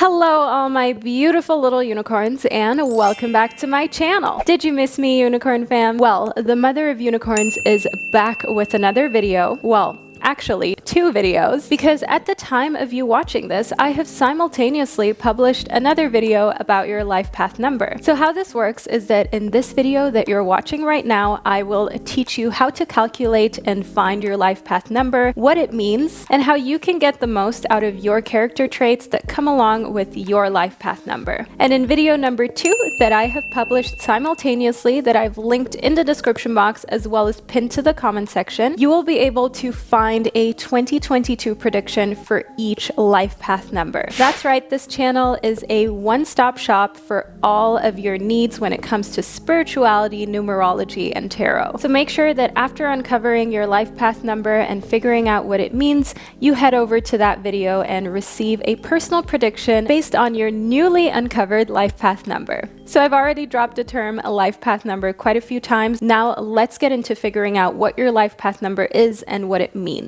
Hello all my beautiful little unicorns and welcome back to my channel. Did you miss me, unicorn fam? Well, the mother of unicorns is back with another video. Well, actually, 2 videos, because at the time of you watching this, I have simultaneously published another video about your life path number. So how this works is that in this video that you're watching right now, I will teach you how to calculate and find your life path number, what it means, and how you can get the most out of your character traits that come along with your life path number. And in video number 2 that I have published simultaneously, that I've linked in the description box as well as pinned to the comment section, you will be able to find a 2022 prediction for each life path number. That's right, this channel is a one-stop shop for all of your needs when it comes to spirituality, numerology, and tarot. So make sure that after uncovering your life path number and figuring out what it means, you head over to that video and receive a personal prediction based on your newly uncovered life path number. So I've already dropped the term a life path number quite a few times. Now let's get into figuring out what your life path number is and what it means.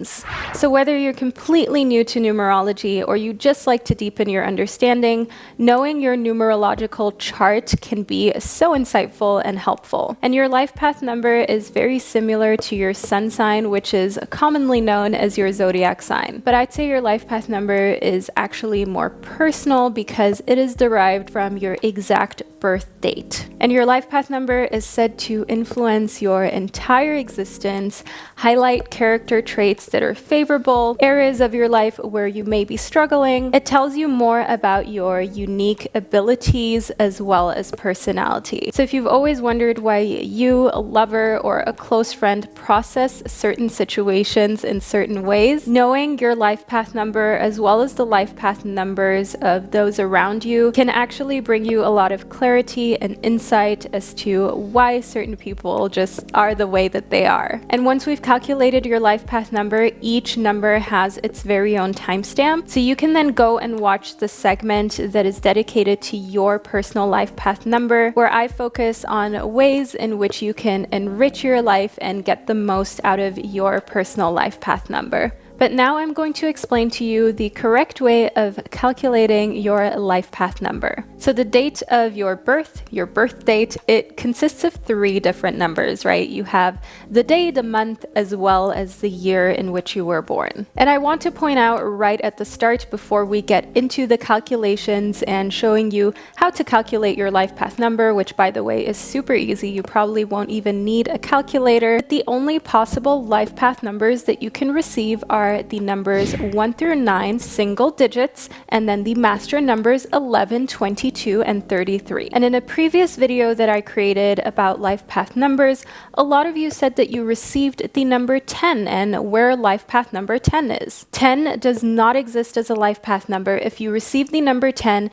So whether you're completely new to numerology or you just like to deepen your understanding, knowing your numerological chart can be so insightful and helpful. And your life path number is very similar to your sun sign, which is commonly known as your zodiac sign. But I'd say your life path number is actually more personal because it is derived from your exact birth date. And your life path number is said to influence your entire existence, highlight character traits that are favorable, areas of your life where you may be struggling. It tells you more about your unique abilities as well as personality. So if you've always wondered why you, a lover, or a close friend process certain situations in certain ways, knowing your life path number as well as the life path numbers of those around you can actually bring you a lot of clarity and insight as to why certain people just are the way that they are. And once we've calculated your life path number, each number has its very own timestamp. So you can then go and watch the segment that is dedicated to your personal life path number, where I focus on ways in which you can enrich your life and get the most out of your personal life path number. But now I'm going to explain to you the correct way of calculating your life path number. So the date of your birth date, it consists of 3 different numbers, right? You have the day, the month, as well as the year in which you were born. And I want to point out right at the start, before we get into the calculations and showing you how to calculate your life path number, which by the way is super easy, you probably won't even need a calculator. The only possible life path numbers that you can receive are the numbers 1 through 9, single digits, and then the master numbers 11, 22, and 33. And in a previous video that I created about life path numbers, a lot of you said that you received the number 10 and where life path number 10 is. 10 does not exist as a life path number. If you receive the number 10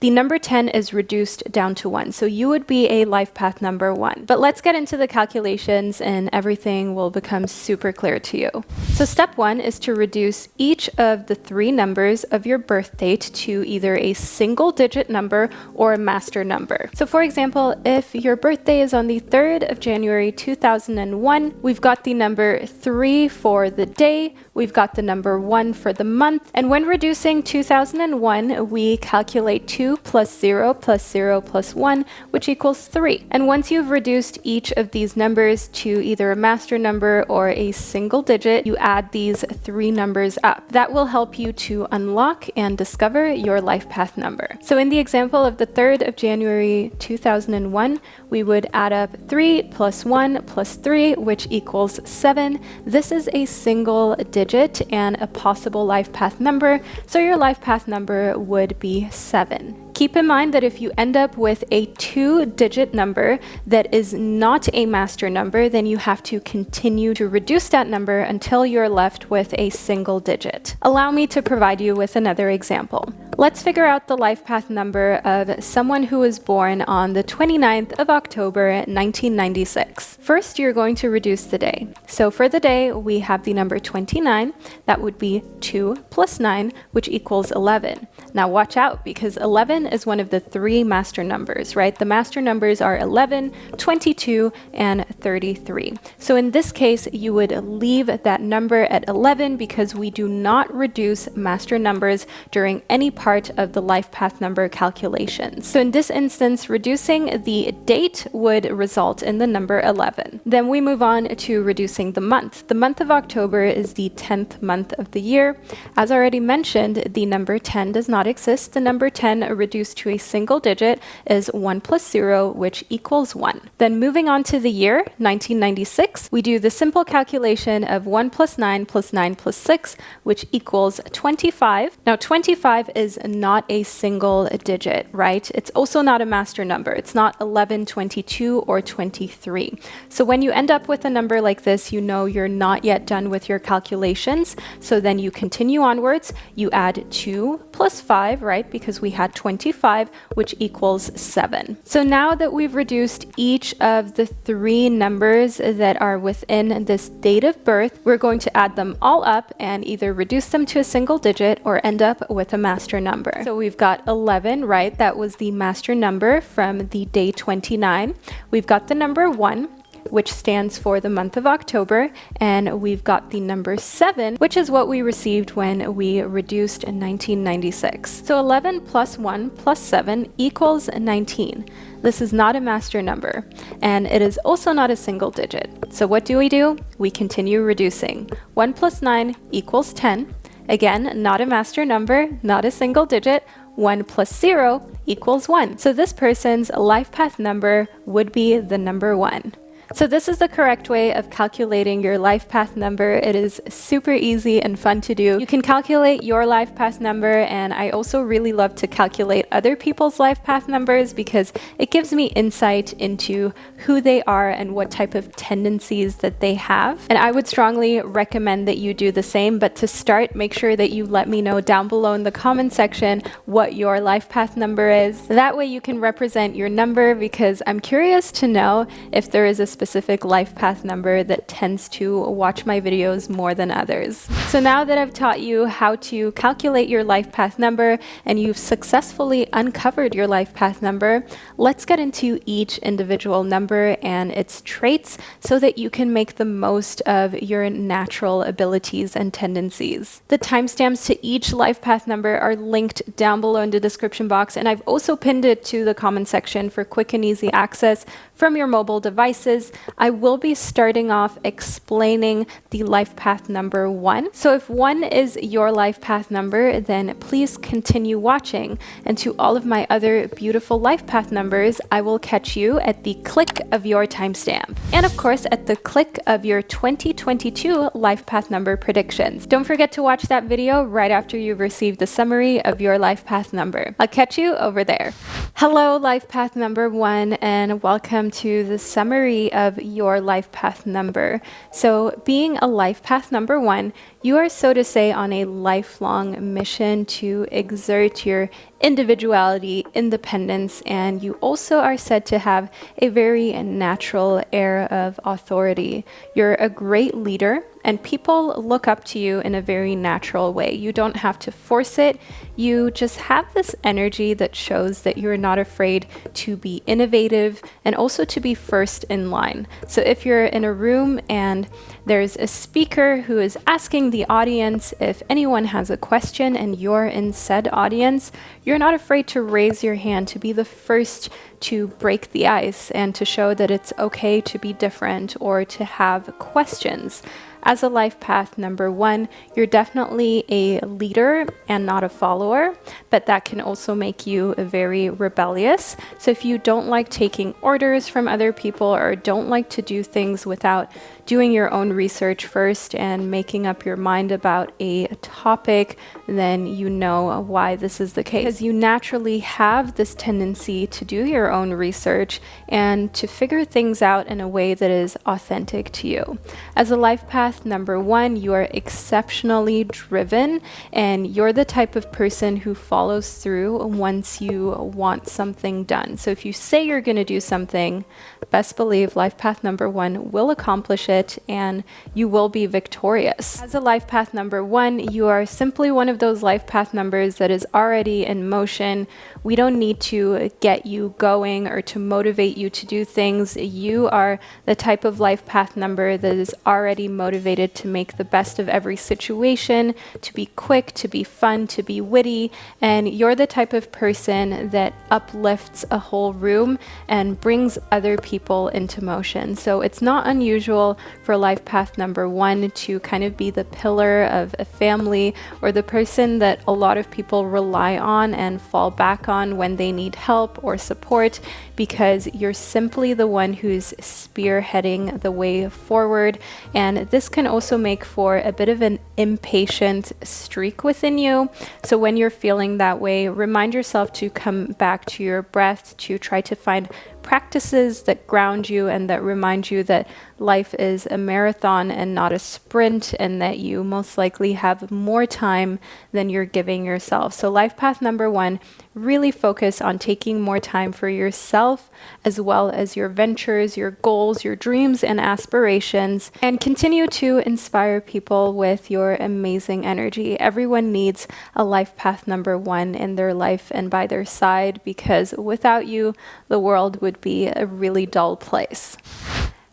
is reduced down to 1. So you would be a life path number 1. But let's get into the calculations and everything will become super clear to you. So step 1 is to reduce each of the 3 numbers of your birth date to either a single digit number or a master number. So for example, if your birthday is on the 3rd of January 2001, we've got the number 3 for the day, we've got the number 1 for the month, and when reducing 2001, we calculate 2 plus 0 plus 0 plus 1, which equals 3. And once you've reduced each of these numbers to either a master number or a single digit, you add these 3 numbers up. That will help you to unlock and discover your life path number. So in the example of the 3rd of January 2001, we would add up 3 plus 1 plus 3, which equals 7. This is a single digit and a possible life path number, so your life path number would be 7. Keep in mind that if you end up with a 2-digit number that is not a master number, then you have to continue to reduce that number until you're left with a single digit. Allow me to provide you with another example. Let's figure out the life path number of someone who was born on the 29th of October 1996. First, you're going to reduce the day. So for the day, we have the number 29. That would be 2 plus 9, which equals 11. Now watch out, because 11 is one of the 3 master numbers, right? The master numbers are 11, 22, and 33. So in this case, you would leave that number at 11 because we do not reduce master numbers during any part of the life path number calculations. So in this instance, reducing the date would result in the number 11. Then we move on to reducing the month. The month of October is the 10th month of the year. As already mentioned, the number 10 does not exist. The number 10 reduced to a single digit is 1 plus 0, which equals 1. Then moving on to the year, 1996, we do the simple calculation of 1 plus 9 plus 9 plus 6, which equals 25. Now, 25 is not a single digit, right? It's also not a master number. It's not 11, 22, or 23. So when you end up with a number like this, you know you're not yet done with your calculations. So then you continue onwards. You add 2 plus 5, right? Because we had 25, which equals 7. So now that we've reduced each of the 3 numbers that are within this date of birth, we're going to add them all up and either reduce them to a single digit or end up with a master number. So we've got 11, right? That was the master number from the day 29. We've got the number 1, which stands for the month of October, and we've got the number 7, which is what we received when we reduced in 1996. So 11 plus 1 plus 7 equals 19. This is not a master number, and it is also not a single digit. So what do? We continue reducing. 1 plus 9 equals 10. Again, not a master number, not a single digit. 1 plus 0 equals 1. So this person's life path number would be the number 1. So this is the correct way of calculating your life path number. It is super easy and fun to do. You can calculate your life path number, and I also really love to calculate other people's life path numbers because it gives me insight into who they are and what type of tendencies that they have. And I would strongly recommend that you do the same, but to start, make sure that you let me know down below in the comment section what your life path number is. That way you can represent your number, because I'm curious to know if there is a specific life path number that tends to watch my videos more than others. So now that I've taught you how to calculate your life path number and you've successfully uncovered your life path number, let's get into each individual number and its traits so that you can make the most of your natural abilities and tendencies. The timestamps to each life path number are linked down below in the description box, and I've also pinned it to the comment section for quick and easy access from your mobile devices. I will be starting off explaining the life path number 1. So if 1 is your life path number, then please continue watching. And to all of my other beautiful life path numbers, I will catch you at the click of your timestamp. And of course, at the click of your 2022 life path number predictions. Don't forget to watch that video right after you've received the summary of your life path number. I'll catch you over there. Hello, life path number 1, and welcome to the summary of your life path number. So being a life path number 1, you are, so to say, on a lifelong mission to exert your individuality, independence, and you also are said to have a very natural air of authority. You're a great leader, and people look up to you in a very natural way. You don't have to force it. You just have this energy that shows that you're not afraid to be innovative and also to be first in line. So if you're in a room and there's a speaker who is asking the audience if anyone has a question and you're in said audience, you're not afraid to raise your hand, to be the first to break the ice and to show that it's okay to be different or to have questions. As a life path number 1, you're definitely a leader and not a follower, but that can also make you very rebellious. So if you don't like taking orders from other people or don't like to do things without doing your own research first and making up your mind about a topic, then you know why this is the case. Because you naturally have this tendency to do your own research and to figure things out in a way that is authentic to you. As a life path number 1, you are exceptionally driven, and you're the type of person who follows through once you want something done. So if you say you're going to do something, best believe life path number 1 will accomplish it and you will be victorious. As a life path number 1, you are simply one of those life path numbers that is already in in motion. We don't need to get you going or to motivate you to do things. You are the type of life path number that is already motivated to make the best of every situation, to be quick, to be fun, to be witty, and you're the type of person that uplifts a whole room and brings other people into motion. So it's not unusual for life path number 1 to kind of be the pillar of a family, or the person that a lot of people rely on and fall back on when they need help or support, because you're simply the one who's spearheading the way forward. And this can also make for a bit of an impatient streak within you. So when you're feeling that way, remind yourself to come back to your breath, to try to find practices that ground you and that remind you that life is a marathon and not a sprint, and that you most likely have more time than you're giving yourself. So life path number 1, really focus on taking more time for yourself, as well as your ventures, your goals, your dreams and aspirations, and continue to inspire people with your amazing energy. Everyone needs a life path number 1 in their life and by their side, because without you, the world would be a really dull place.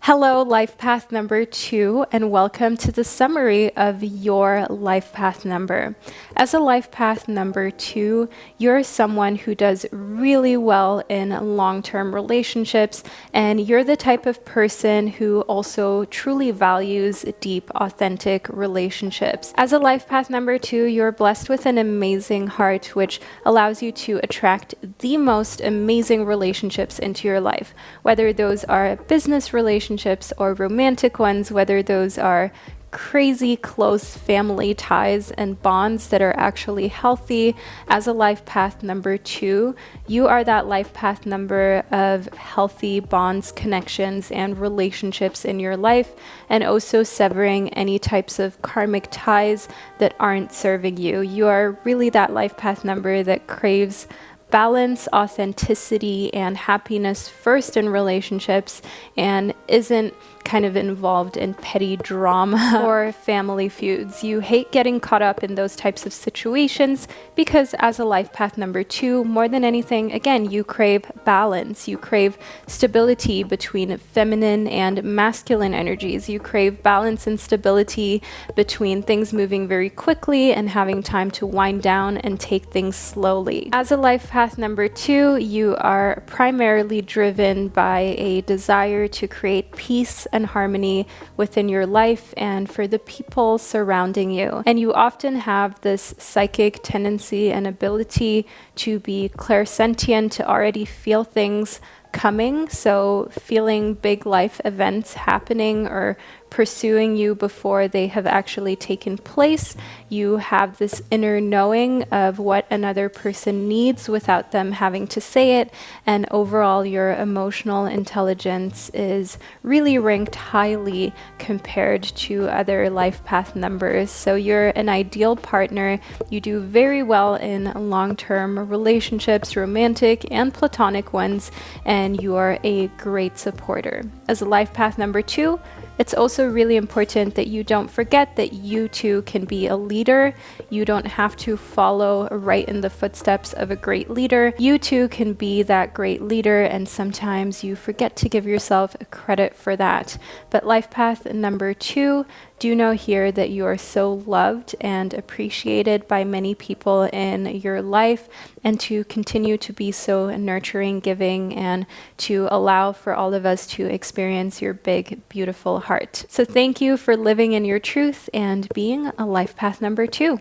Hello, life path number 2, and welcome to the summary of your life path number. As a life path number 2, you're someone who does really well in long-term relationships, and you're the type of person who also truly values deep, authentic relationships. As a life path number 2, you're blessed with an amazing heart, which allows you to attract the most amazing relationships into your life, whether those are business relationships or romantic ones, whether those are crazy close family ties and bonds that are actually healthy. As a life path number 2, you are that life path number of healthy bonds, connections, and relationships in your life, and also severing any types of karmic ties that aren't serving you. You are really that life path number that craves balance, authenticity, and happiness first in relationships, and isn't kind of involved in petty drama or family feuds. You hate getting caught up in those types of situations because as a life path number 2, more than anything, again, you crave balance. You crave stability between feminine and masculine energies. You crave balance and stability between things moving very quickly and having time to wind down and take things slowly. As a life path number 2, you are primarily driven by a desire to create peace and harmony within your life and for the people surrounding you. And you often have this psychic tendency and ability to be clairsentient, to already feel things coming. So feeling big life events happening or pursuing you before they have actually taken place. You have this inner knowing of what another person needs without them having to say it. And overall, your emotional intelligence is really ranked highly compared to other life path numbers. So you're an ideal partner. You do very well in long-term relationships, romantic and platonic ones, and you are a great supporter. As a life path number 2, it's also really important that you don't forget that you too can be a leader. You don't have to follow right in the footsteps of a great leader. You too can be that great leader, and sometimes you forget to give yourself credit for that. But life path number 2, do know here that you are so loved and appreciated by many people in your life, and to continue to be so nurturing, giving, and to allow for all of us to experience your big, beautiful heart. So thank you for living in your truth and being a life path number 2.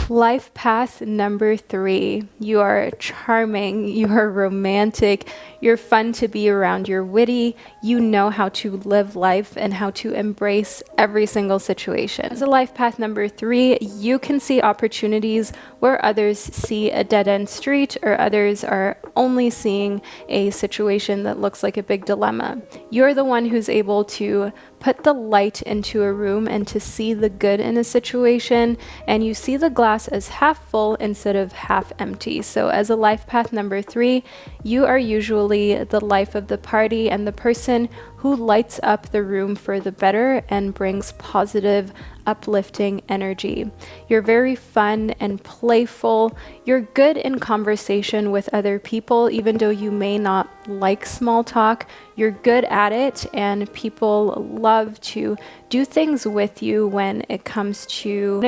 Life path number 3, you are charming, you are romantic, you're fun to be around, you're witty, you know how to live life and how to embrace every single situation. As a life path number 3, you can see opportunities where others see a dead-end street, or others are only seeing a situation that looks like a big dilemma. You're the one who's able to put the light into a room and to see the good in a situation, and you see the glass as half full instead of half empty. So as a life path number 3, you are usually the life of the party and the person who lights up the room for the better and brings positive, uplifting energy. You're very fun and playful. You're good in conversation with other people, even though you may not like small talk. You're good at it, and people love to do things with you when it comes to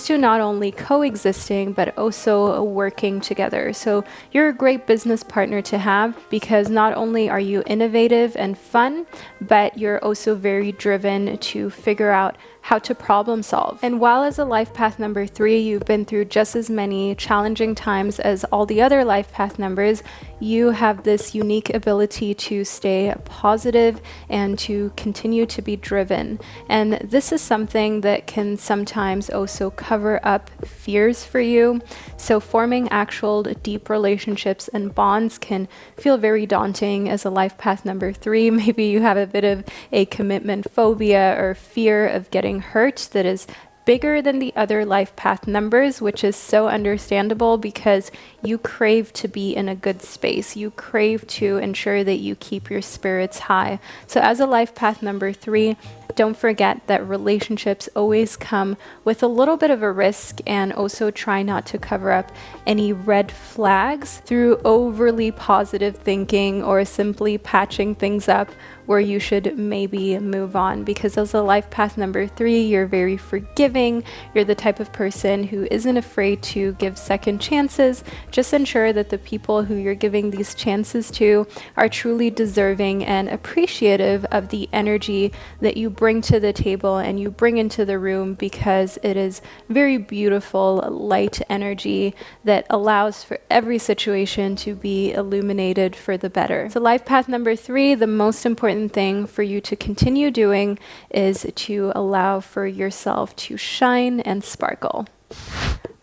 not only coexisting but also working together. So you're a great business partner to have, because not only are you innovative and fun, but you're also very driven to figure out how to problem solve. And while as a life path number 3, you've been through just as many challenging times as all the other life path numbers, you have this unique ability to stay positive and to continue to be driven. And this is something that can sometimes also cover up fears for you. So forming actual deep relationships and bonds can feel very daunting as a life path number 3. Maybe you have a bit of a commitment phobia or fear of getting hurt that is bigger than the other life path numbers, which is so understandable because you crave to be in a good space. You crave to ensure that you keep your spirits high. So as a life path number 3, don't forget that relationships always come with a little bit of a risk, and also try not to cover up any red flags through overly positive thinking or simply patching things up where you should maybe move on. Because as a life path number 3, you're very forgiving. You're the type of person who isn't afraid to give second chances. Just ensure that the people who you're giving these chances to are truly deserving and appreciative of the energy that you bring to the table and you bring into the room, because it is very beautiful light energy that allows for every situation to be illuminated for the better. So life path number 3, the most important thing for you to continue doing is to allow for yourself to shine and sparkle.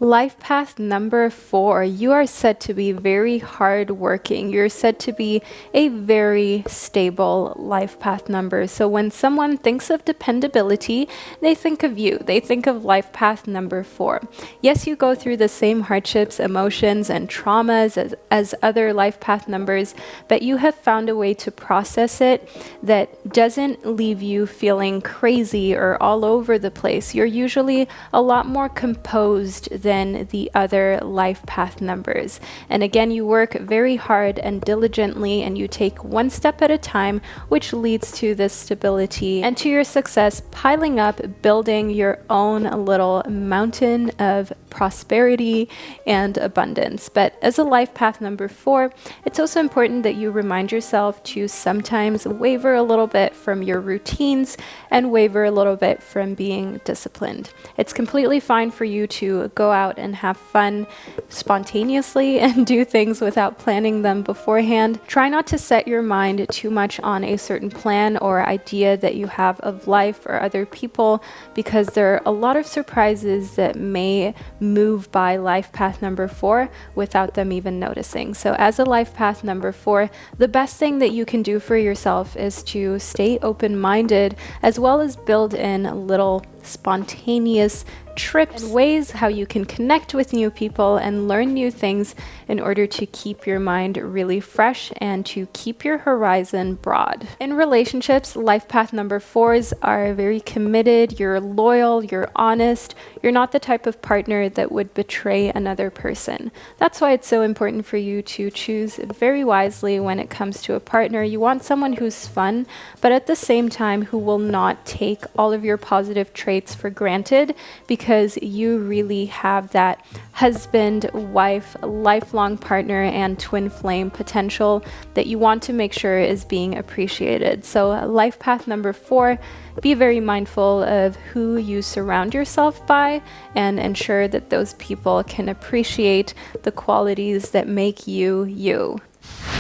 Life path number 4, you are said to be very hardworking. You're said to be a very stable life path number. So when someone thinks of dependability, they think of you. They think of life path number 4. Yes, you go through the same hardships, emotions, and traumas as other life path numbers, but you have found a way to process it that doesn't leave you feeling crazy or all over the place. You're usually a lot more composed than the other life path numbers. And again, you work very hard and diligently, and you take one step at a time, which leads to this stability and to your success piling up, building your own little mountain of prosperity and abundance. But as a life path number 4, it's also important that you remind yourself to sometimes waver a little bit from your routines and waver a little bit from being disciplined. It's completely fine for you to go out and have fun spontaneously and do things without planning them beforehand. Try not to set your mind too much on a certain plan or idea that you have of life or other people, because there are a lot of surprises that may move by life path number 4 without them even noticing. So as a life path number 4, the best thing that you can do for yourself is to stay open-minded, as well as build in little spontaneous trips and ways how you can connect with new people and learn new things in order to keep your mind really fresh and to keep your horizon broad. In relationships, life path number 4s are very committed, you're loyal, you're honest, you're not the type of partner that would betray another person. That's why it's so important for you to choose very wisely when it comes to a partner. You want someone who's fun, but at the same time who will not take all of your positive traits for granted, because you really have that husband, wife, lifelong partner, and twin flame potential that you want to make sure is being appreciated. So life path number 4, be very mindful of who you surround yourself by and ensure that those people can appreciate the qualities that make you you.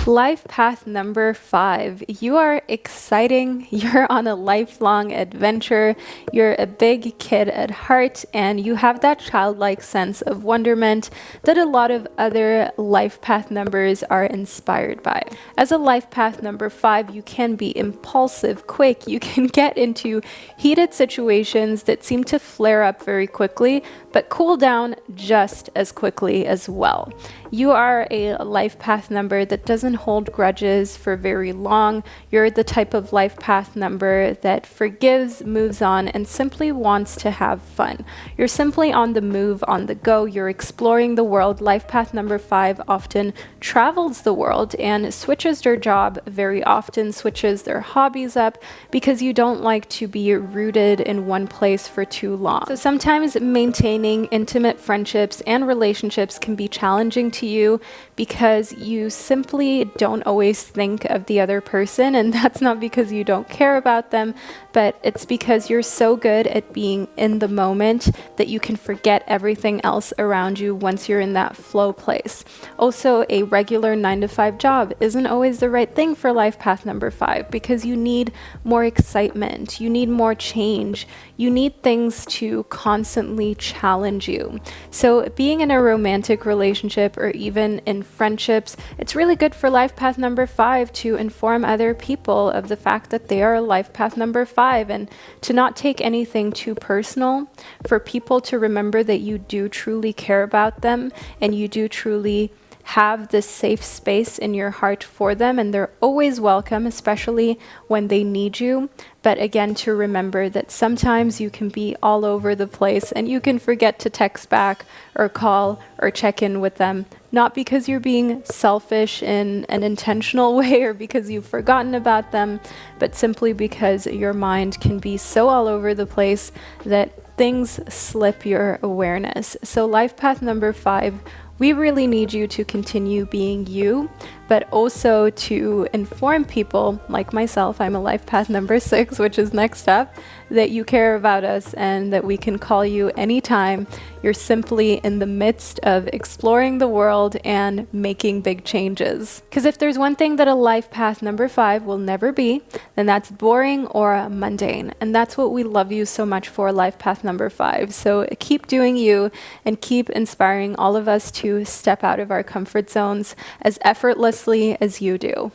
Life path number 5, you are exciting, you're on a lifelong adventure, you're a big kid at heart, and you have that childlike sense of wonderment that a lot of other life path numbers are inspired by. As a life path number 5, you can be impulsive, quick, you can get into heated situations that seem to flare up very quickly, but cool down just as quickly as well. You are a life path number that doesn't hold grudges for very long. You're the type of life path number that forgives, moves on, and simply wants to have fun. You're simply on the move, on the go. You're exploring the world. Life path number 5 often travels the world and switches their job very often, switches their hobbies up, because you don't like to be rooted in one place for too long. So sometimes maintaining intimate friendships and relationships can be challenging to you because you simply don't always think of the other person, and that's not because you don't care about them, but it's because you're so good at being in the moment that you can forget everything else around you once you're in that flow place. Also, a regular 9-to-5 job isn't always the right thing for life path number 5 because you need more excitement, you need more change, you need things to constantly challenge you. So being in a romantic relationship or even in friendships, it's really good for life path number 5 to inform other people of the fact that they are life path number 5 and to not take anything too personal, for people to remember that you do truly care about them and you do truly have this safe space in your heart for them, and they're always welcome, especially when they need you. But again, to remember that sometimes you can be all over the place and you can forget to text back or call or check in with them, not because you're being selfish in an intentional way or because you've forgotten about them, but simply because your mind can be so all over the place that things slip your awareness. So life path number 5, we really need you to continue being you, but also to inform people like myself, I'm a life path number 6, which is next up, that you care about us and that we can call you anytime you're simply in the midst of exploring the world and making big changes. Because if there's one thing that a life path number 5 will never be, then that's boring or mundane. And that's what we love you so much for, life path number 5. So keep doing you and keep inspiring all of us to step out of our comfort zones as effortlessly as you do.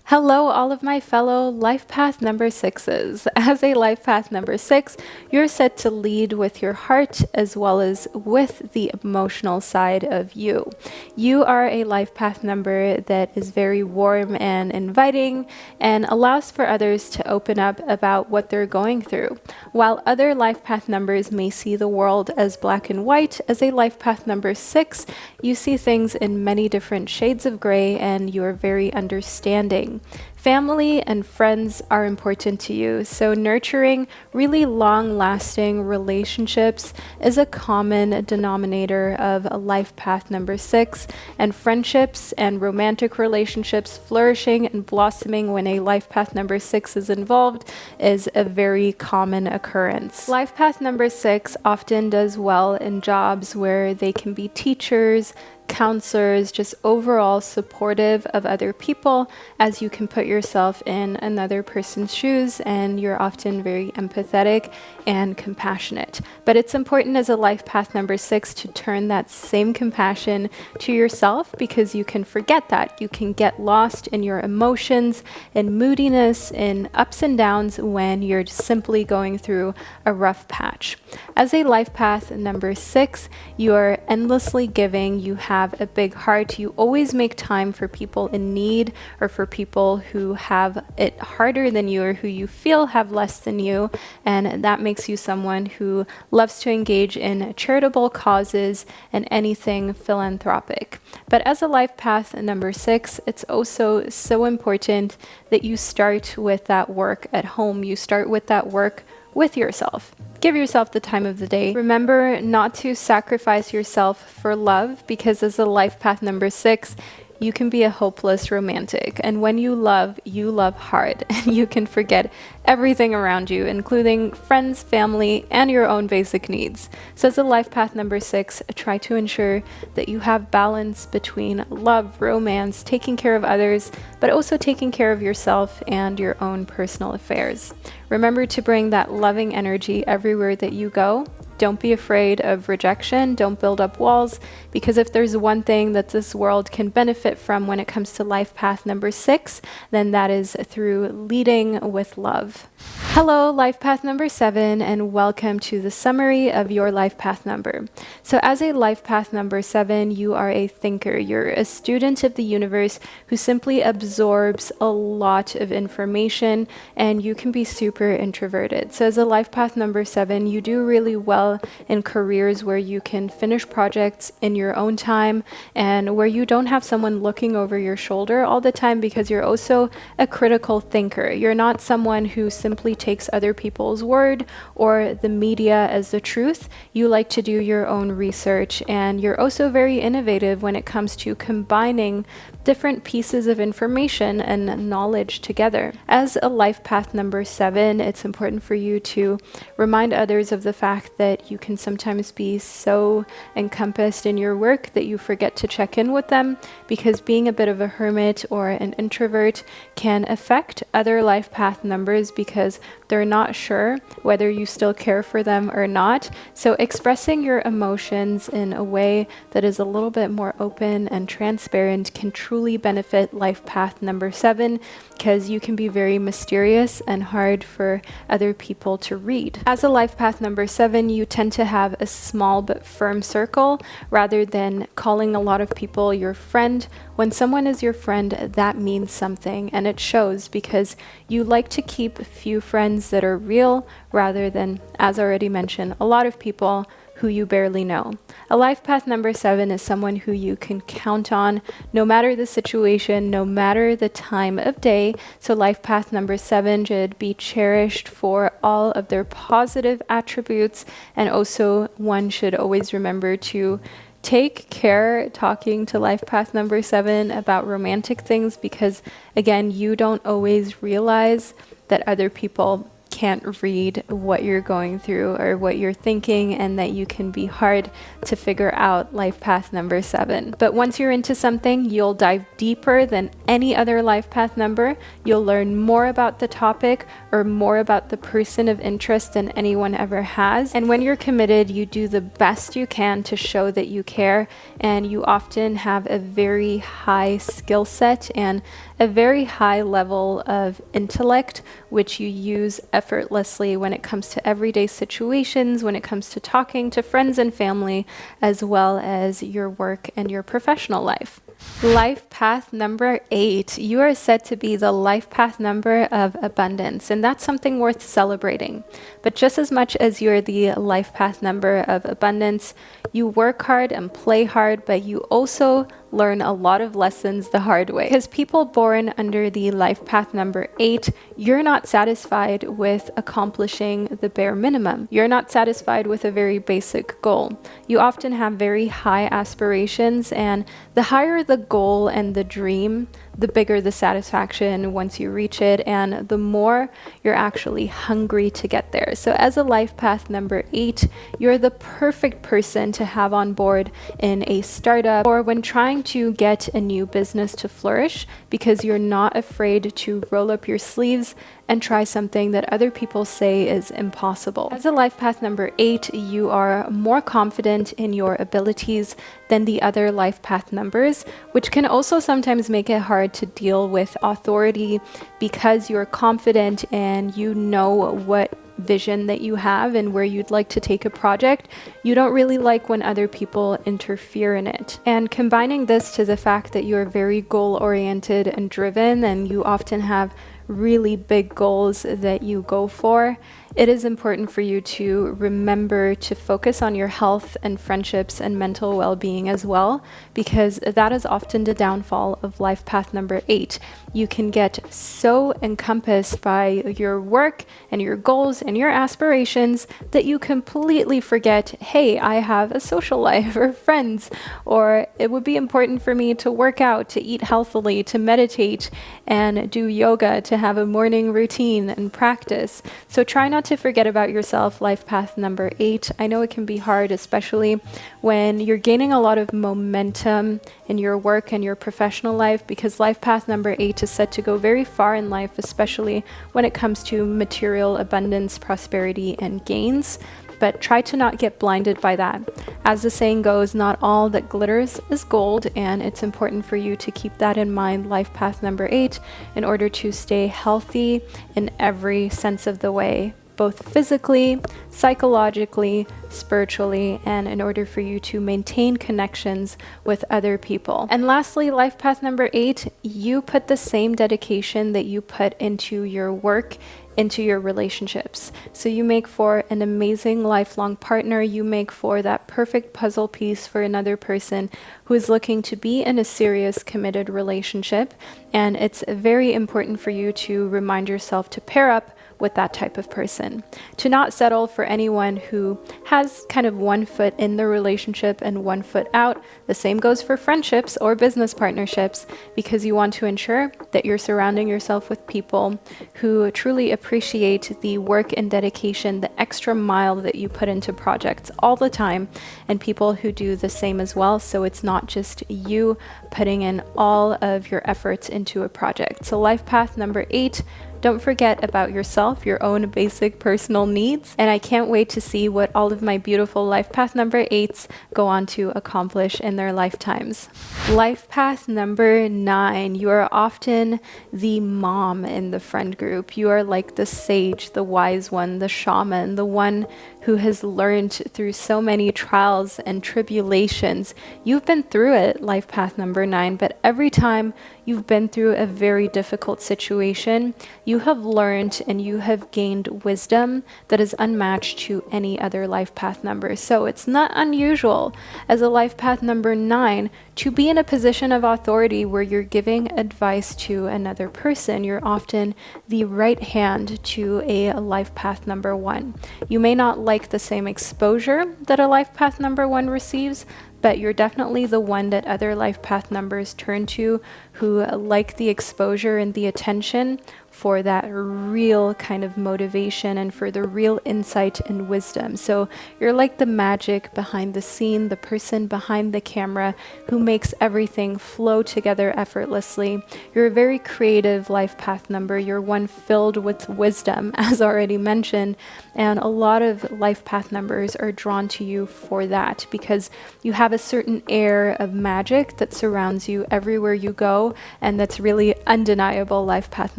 Hello, all of my fellow life path number 6s. As a life path number 6, you're set to lead with your heart as well as with the emotional side of you. You are a life path number that is very warm and inviting and allows for others to open up about what they're going through. While other life path numbers may see the world as black and white, as a life path number 6, you see things in many different shades of gray and you're very understanding. Family and friends are important to you, so nurturing really long-lasting relationships is a common denominator of a life path number 6, and friendships and romantic relationships flourishing and blossoming when a life path number 6 is involved is a very common occurrence. Life path number 6 often does well in jobs where they can be teachers, counselors, just overall supportive of other people, as you can put yourself in another person's shoes and you're often very empathetic and compassionate. But it's important as a life path number 6 to turn that same compassion to yourself, because you can forget that. You can get lost in your emotions and moodiness and ups and downs when you're simply going through a rough patch. As a life path number 6, you're endlessly giving. You have a big heart. You always make time for people in need or for people who have it harder than you or who you feel have less than you, and that makes you someone who loves to engage in charitable causes and anything philanthropic. But as a life path number 6, it's also so important that you start with that work at home. You start with that work with yourself. Give yourself the time of the day. Remember not to sacrifice yourself for love, because as a life path number 6, you can be a hopeless romantic. And when you love hard, and you can forget everything around you, including friends, family, and your own basic needs. So as a life path number 6, try to ensure that you have balance between love, romance, taking care of others, but also taking care of yourself and your own personal affairs. Remember to bring that loving energy everywhere that you go, Don't be afraid of rejection. Don't build up walls, because if there's one thing that this world can benefit from when it comes to life path number 6, then that is through leading with love. Hello, life path number 7, and welcome to the summary of your life path number. So as a life path number 7, you are a thinker. You're a student of the universe who simply absorbs a lot of information, and you can be super introverted. So as a life path number 7, you do really well in careers where you can finish projects in your own time and where you don't have someone looking over your shoulder all the time, because you're also a critical thinker. You're not someone who simply takes other people's word or the media as the truth. You like to do your own research, and you're also very innovative when it comes to combining different pieces of information and knowledge together. As a life path number 7, it's important for you to remind others of the fact that you can sometimes be so encompassed in your work that you forget to check in with them, because being a bit of a hermit or an introvert can affect other life path numbers because they're not sure whether you still care for them or not. So expressing your emotions in a way that is a little bit more open and transparent can truly benefit life path number 7, because you can be very mysterious and hard for other people to read. As a life path number 7, you tend to have a small but firm circle rather than calling a lot of people your friend. When someone is your friend, that means something, and it shows, because you like to keep few friends that are real rather than, as already mentioned, a lot of people who you barely know. A life path number 7 is someone who you can count on no matter the situation, no matter the time of day. So life path number 7 should be cherished for all of their positive attributes, and also one should always remember to take care talking to life path number 7 about romantic things, because again, you don't always realize that other people can't read what you're going through or what you're thinking, and that you can be hard to figure out life path number 7. But once you're into something, you'll dive deeper than any other life path number. You'll learn more about the topic or more about the person of interest than anyone ever has. And when you're committed, you do the best you can to show that you care, and you often have a very high skill set and a very high level of intellect, which you use effortlessly when it comes to everyday situations, when it comes to talking to friends and family, as well as your work and your professional life. Life path number 8, you are said to be the life path number of abundance, and that's something worth celebrating. But just as much as you're the life path number of abundance, you work hard and play hard, but you also learn a lot of lessons the hard way. Because people born under the life path number 8, you're not satisfied with accomplishing the bare minimum. You're not satisfied with a very basic goal. You often have very high aspirations, and the higher the goal and the dream, the bigger the satisfaction once you reach it, and the more you're actually hungry to get there. So as a life path number 8, you're the perfect person to have on board in a startup or when trying to get a new business to flourish, because you're not afraid to roll up your sleeves and try something that other people say is impossible. As a life path number 8, you are more confident in your abilities than the other life path numbers, which can also sometimes make it hard to deal with authority, because you're confident and you know what vision that you have and where you'd like to take a project. You don't really like when other people interfere in it. And combining this to the fact that you're very goal-oriented and driven, and you often have really big goals that you go for, it is important for you to remember to focus on your health and friendships and mental well-being as well, because that is often the downfall of life path number 8. You can get so encompassed by your work and your goals and your aspirations that you completely forget, hey, I have a social life or friends, or it would be important for me to work out, to eat healthily, to meditate and do yoga, to have a morning routine and practice. So try not to forget about yourself, life path number 8. I know it can be hard, especially when you're gaining a lot of momentum in your work and your professional life, because life path number 8 is set to go very far in life, especially when it comes to material abundance, prosperity, and gains. but try to not get blinded by that. As the saying goes, not all that glitters is gold, and it's important for you to keep that in mind, life path number 8, in order to stay healthy in every sense of the way, both physically, psychologically, spiritually, and in order for you to maintain connections with other people. And lastly, life path number 8, you put the same dedication that you put into your work into your relationships. So you make for an amazing lifelong partner. You make for that perfect puzzle piece for another person who is looking to be in a serious, committed relationship. And it's very important for you to remind yourself to pair up with that type of person, to not settle for anyone who has kind of one foot in the relationship and one foot out. The same goes for friendships or business partnerships, because you want to ensure that you're surrounding yourself with people who truly appreciate the work and dedication, the extra mile that you put into projects all the time, and people who do the same as well. So it's not just you putting in all of your efforts into a project. So life path number 8, don't forget about yourself, your own basic personal needs. And I can't wait to see what all of my beautiful life path number 8s go on to accomplish in their lifetimes. Life path number 9, you are often the mom in the friend group. You are like the sage, the wise one, the shaman, the one who has learned through so many trials and tribulations. You've been through it, life path number 9, but every time you've been through a very difficult situation, you have learned and you have gained wisdom that is unmatched to any other life path number. So it's not unusual as a life path number 9 to be in a position of authority where you're giving advice to another person. You're often the right hand to a life path number 1. You may not like the same exposure that a life path number 1 receives, but you're definitely the one that other life path numbers turn to, who like the exposure and the attention for that real kind of motivation and for the real insight and wisdom. So you're like the magic behind the scene, the person behind the camera who makes everything flow together effortlessly. You're a very creative life path number. You're one filled with wisdom, as already mentioned, and a lot of life path numbers are drawn to you for that, because you have a certain air of magic that surrounds you everywhere you go, and that's really undeniable, life path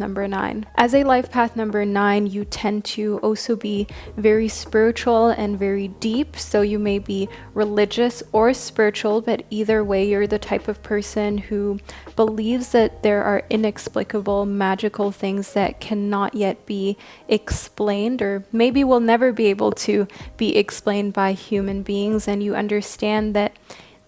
number 9. As a life path number 9, you tend to also be very spiritual and very deep. So you may be religious or spiritual, but either way, you're the type of person who believes that there are inexplicable, magical things that cannot yet be explained, or maybe will never be able to be explained by human beings. And you understand that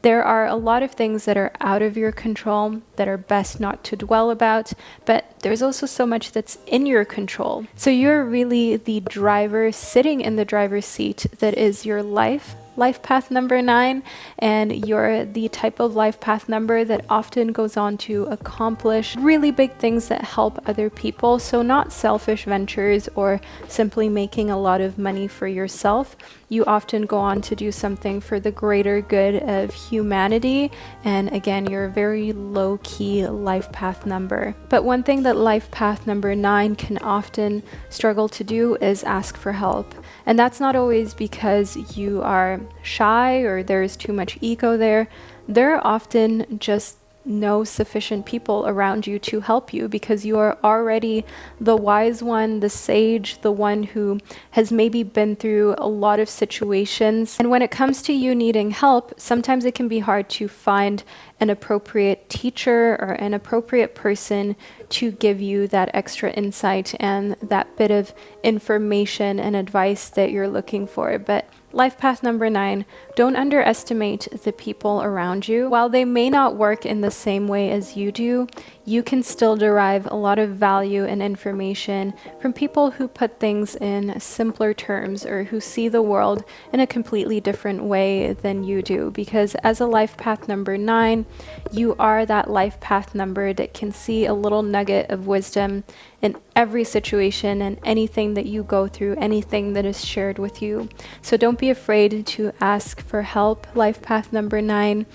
there are a lot of things that are out of your control that are best not to dwell about, but there's also so much that's in your control. So you're really the driver sitting in the driver's seat that is your life path number 9, and you're the type of life path number that often goes on to accomplish really big things that help other people. So not selfish ventures or simply making a lot of money for yourself. You often go on to do something for the greater good of humanity. And again, you're a very low-key life path number. But one thing that life path number 9 can often struggle to do is ask for help. And that's not always because you are shy or there's too much ego there. There are often just no sufficient people around you to help you, because you are already the wise one, the sage, the one who has maybe been through a lot of situations. And when it comes to you needing help, sometimes it can be hard to find an appropriate teacher or an appropriate person to give you that extra insight and that bit of information and advice that you're looking for. But life path number 9, don't underestimate the people around you. While they may not work in the same way as you do, you can still derive a lot of value and information from people who put things in simpler terms or who see the world in a completely different way than you do. Because as a life path number 9, you are that life path number that can see a little nugget of wisdom in every situation and anything that you go through, anything that is shared with you. So don't be afraid to ask for help, life path number 9.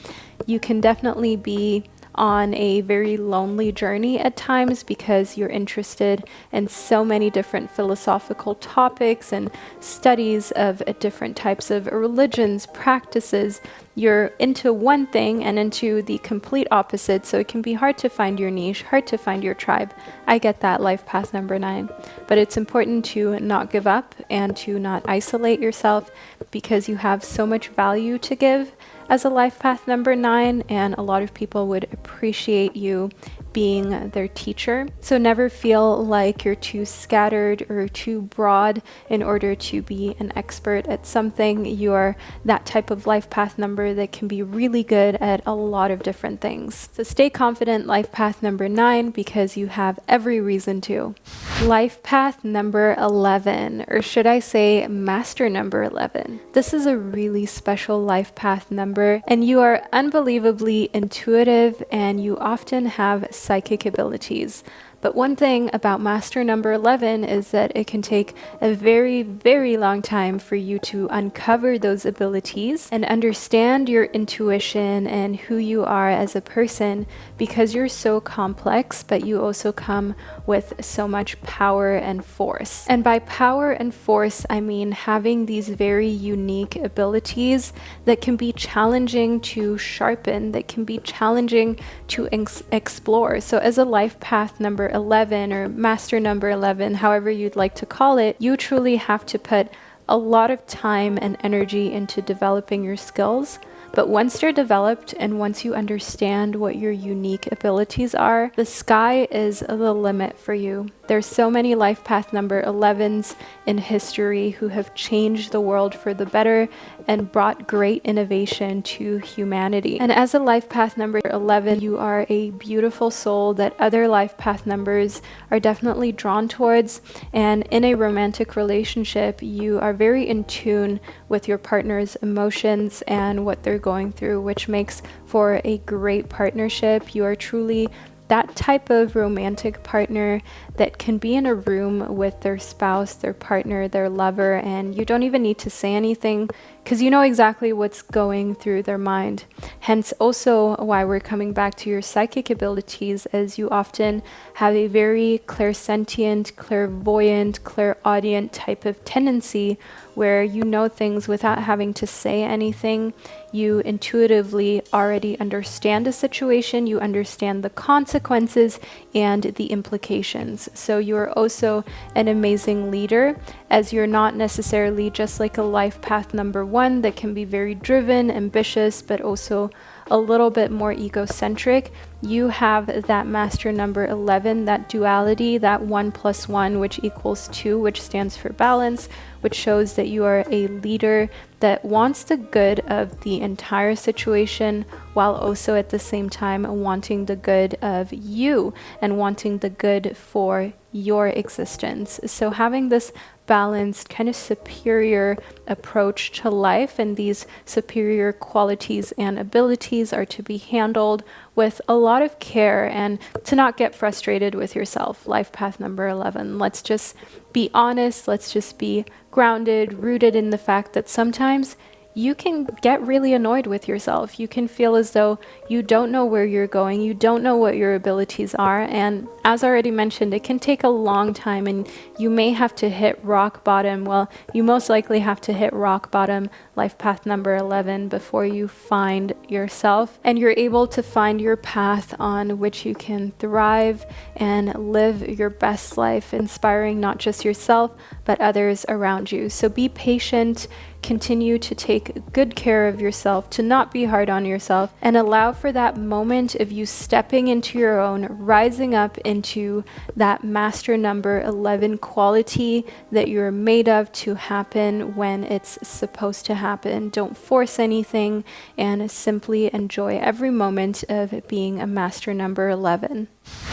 You can definitely be on a very lonely journey at times because you're interested in so many different philosophical topics and studies of different types of religions, practices. You're into one thing and into the complete opposite, so it can be hard to find your niche, hard to find your tribe. I get that, life path number 9. But it's important to not give up and to not isolate yourself because you have so much value to give as a life path number 9, and a lot of people would appreciate you being their teacher. So never feel like you're too scattered or too broad in order to be an expert at something. You're that type of life path number that can be really good at a lot of different things. So stay confident, life path number 9, because you have every reason to. Life path number 11, or should I say master number 11. This is a really special life path number, and you are unbelievably intuitive and you often have psychic abilities. But one thing about master number 11 is that it can take a very, very long time for you to uncover those abilities and understand your intuition and who you are as a person, because you're so complex, but you also come with so much power and force. And by power and force, I mean having these very unique abilities that can be challenging to sharpen, that can be challenging to explore. So as a life path number 11 or master number 11, however you'd like to call it, you truly have to put a lot of time and energy into developing your skills. But once they're developed and once you understand what your unique abilities are, the sky is the limit for you. There's so many life path number 11s in history who have changed the world for the better and brought great innovation to humanity. And as a life path number 11, you are a beautiful soul that other life path numbers are definitely drawn towards. And in a romantic relationship, you are very in tune with your partner's emotions and what they're going through, which makes for a great partnership. You are truly that type of romantic partner that can be in a room with their spouse, their partner, their lover, and you don't even need to say anything because you know exactly what's going through their mind. Hence also why we're coming back to your psychic abilities, as you often have a very clairsentient, clairvoyant, clairaudient type of tendency where you know things without having to say anything. You intuitively already understand a situation, you understand the consequences and the implications. So you're also an amazing leader, as you're not necessarily just like a life path number 1 that can be very driven, ambitious, but also a little bit more egocentric. You have that master number 11, that duality, that 1 + 1, which equals 2, which stands for balance, which shows that you are a leader that wants the good of the entire situation while also at the same time wanting the good of you and wanting the good for your existence. So having this balanced, kind of superior approach to life, and these superior qualities and abilities are to be handled with a lot of care and to not get frustrated with yourself. Life path number 11. Let's just be honest. Let's just be grounded, rooted in the fact that sometimes you can get really annoyed with yourself. You can feel as though you don't know where you're going, you don't know what your abilities are, and as already mentioned, it can take a long time and you may have to hit rock bottom. Well, you most likely have to hit rock bottom, life path number 11, before you find yourself and you're able to find your path on which you can thrive and live your best life, inspiring not just yourself, but others around you. So be patient, continue to take good care of yourself, to not be hard on yourself, and allow for that moment of you stepping into your own, rising up into that master number 11 quality that you're made of to happen when it's supposed to happen. Don't force anything and simply enjoy every moment of being a master number 11.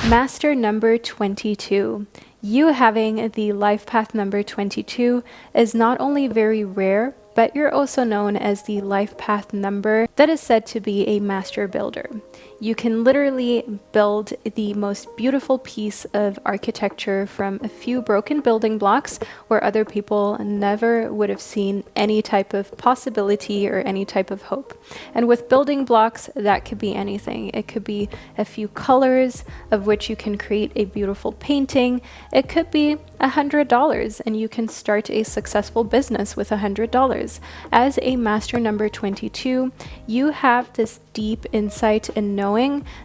Master number 22. You having the life path number 22 is not only very rare, but you're also known as the life path number that is said to be a master builder. You can literally build the most beautiful piece of architecture from a few broken building blocks where other people never would have seen any type of possibility or any type of hope. And with building blocks, that could be anything. It could be a few colors of which you can create a beautiful painting. It could be $100 and you can start a successful business with $100. As a master number 22, you have this deep insight in knowing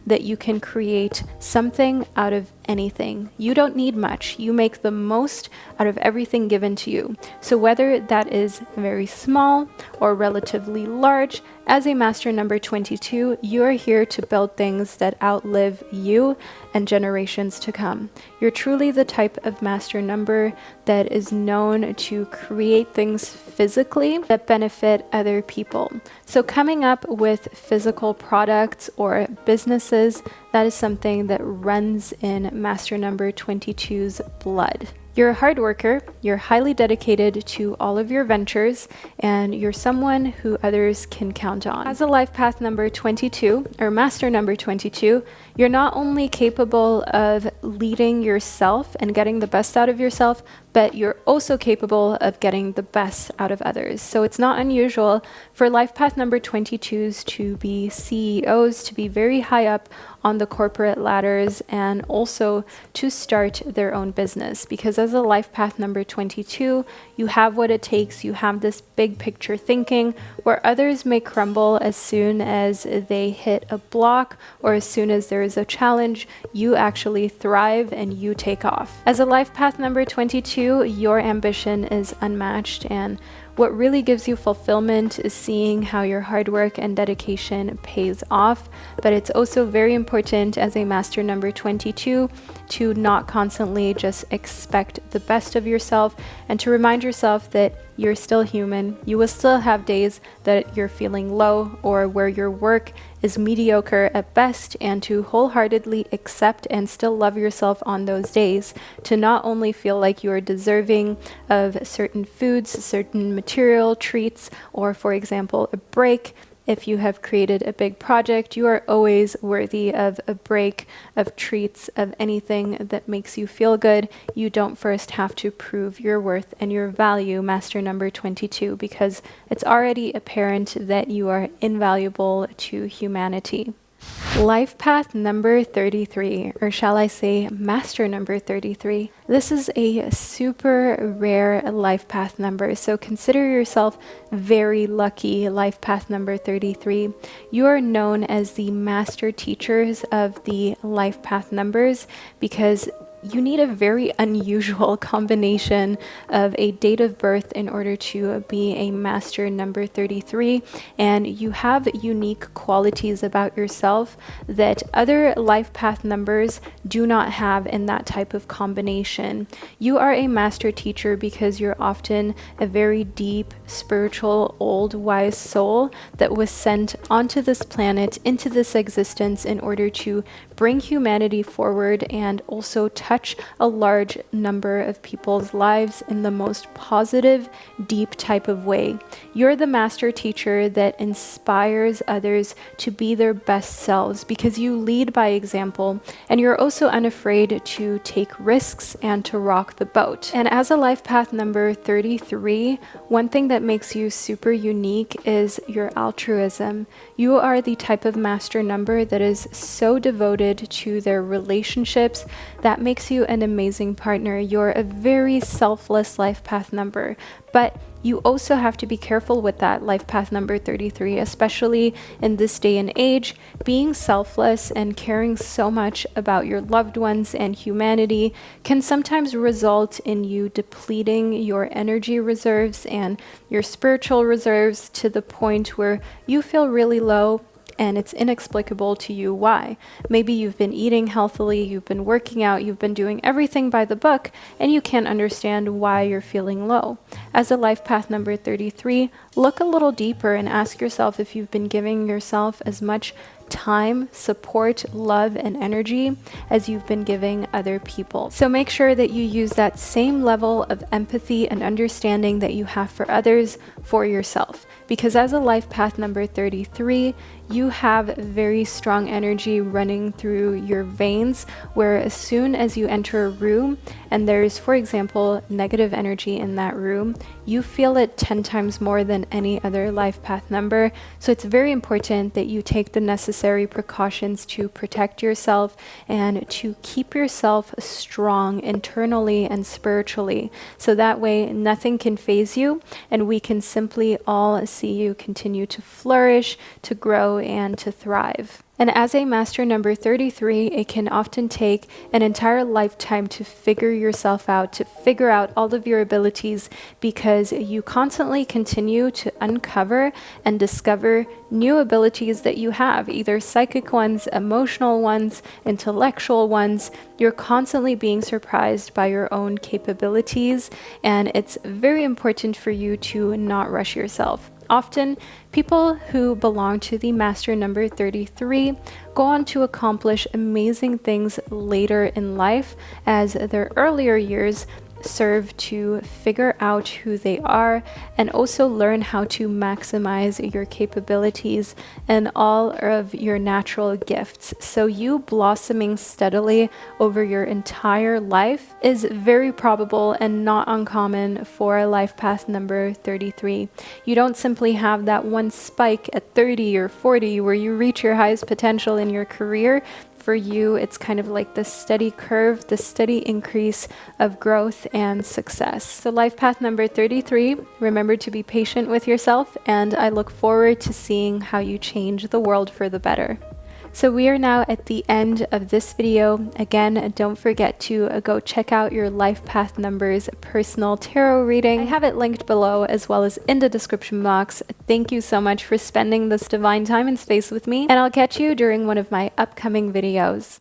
that you can create something out of anything. You don't need much. You make the most out of everything given to you. So whether that is very small or relatively large, as a master number 22, you are here to build things that outlive you and generations to come. You're truly the type of master number that is known to create things physically that benefit other people. So coming up with physical products or businesses, that is something that runs in master number 22's blood. You're a hard worker, you're highly dedicated to all of your ventures, and you're someone who others can count on. As a life path number 22, or master number 22, you're not only capable of leading yourself and getting the best out of yourself, but you're also capable of getting the best out of others. So it's not unusual for life path number 22s to be CEOs, to be very high up on the corporate ladders, and also to start their own business. Because as a life path number 22, you have what it takes. You have this big picture thinking where others may crumble as soon as they hit a block or as soon as there is a challenge. You actually thrive and you take off. As a life path number 22, your ambition is unmatched, and what really gives you fulfillment is seeing how your hard work and dedication pays off. But it's also very important as a master number 22 to not constantly just expect the best of yourself, and to remind yourself that you're still human. You will still have days that you're feeling low or where your work is mediocre at best, and to wholeheartedly accept and still love yourself on those days, to not only feel like you are deserving of certain foods, certain material treats, or for example, a break. If you have created a big project, you are always worthy of a break, of treats, of anything that makes you feel good. You don't first have to prove your worth and your value, master number 22, because it's already apparent that you are invaluable to humanity. Life path number 33, or shall I say master number 33. This is a super rare life path number, so consider yourself very lucky, life path number 33. You are known as the master teachers of the life path numbers because you need a very unusual combination of a date of birth in order to be a master number 33, and you have unique qualities about yourself that other life path numbers do not have in that type of combination. You are a master teacher because you're often a very deep, spiritual, old, wise soul that was sent onto this planet, into this existence, in order to bring humanity forward and also touch a large number of people's lives in the most positive, deep type of way. You're the master teacher that inspires others to be their best selves because you lead by example, and you're also unafraid to take risks and to rock the boat. And as a life path number 33, one thing that makes you super unique is your altruism. You are the type of master number that is so devoted to their relationships. That makes you an amazing partner. You're a very selfless life path number, but you also have to be careful with that, life path number 33, especially in this day and age. Being selfless and caring so much about your loved ones and humanity can sometimes result in you depleting your energy reserves and your spiritual reserves to the point where you feel really low, and it's inexplicable to you why. Maybe you've been eating healthily, you've been working out, you've been doing everything by the book, and you can't understand why you're feeling low. As a life path number 33, look a little deeper and ask yourself if you've been giving yourself as much time, support, love, and energy as you've been giving other people. So make sure that you use that same level of empathy and understanding that you have for others for yourself. Because as a life path number 33, you have very strong energy running through your veins, where as soon as you enter a room and there's, for example, negative energy in that room, you feel it 10 times more than any other life path number. So it's very important that you take the necessary precautions to protect yourself and to keep yourself strong internally and spiritually. So that way nothing can phase you and we can simply all see you continue to flourish, to grow, and to thrive. And as a master number 33, it can often take an entire lifetime to figure yourself out, to figure out all of your abilities, because you constantly continue to uncover and discover new abilities that you have, either psychic ones, emotional ones, intellectual ones. You're constantly being surprised by your own capabilities, and it's very important for you to not rush yourself. Often, people who belong to the master number 33 go on to accomplish amazing things later in life, as their earlier years serve to figure out who they are and also learn how to maximize your capabilities and all of your natural gifts. So you blossoming steadily over your entire life is very probable and not uncommon for life path number 33. You don't simply have that one spike at 30 or 40 where you reach your highest potential in your career. For you, it's kind of like the steady curve, the steady increase of growth and success. So life path number 33, remember to be patient with yourself, and I look forward to seeing how you change the world for the better. So we are now at the end of this video. Again, don't forget to go check out your life path numbers personal tarot reading. I have it linked below as well as in the description box. Thank you so much for spending this divine time and space with me, and I'll catch you during one of my upcoming videos.